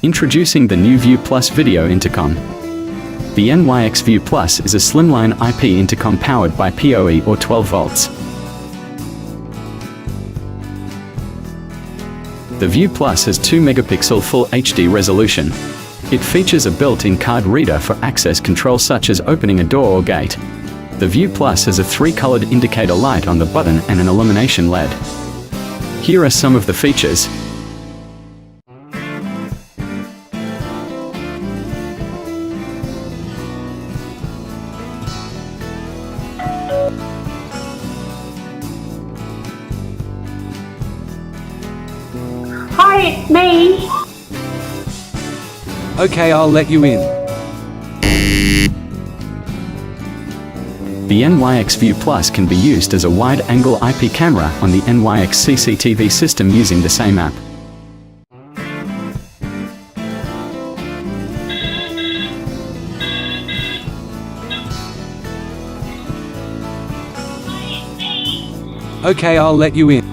Introducing the new View Plus Video Intercom. The NYX View Plus is a slimline IP intercom powered by PoE or 12 volts. The View Plus has 2 megapixel Full HD resolution. It features a built-in card reader for access control such as opening a door or gate. The View Plus has a 3-colored indicator light on the button and an illumination LED. Here are some of the features. Hi, it's me. Okay, I'll let you in. The NYX View Plus can be used as a wide-angle IP camera on the NYX CCTV system using the same app. Okay, I'll let you in.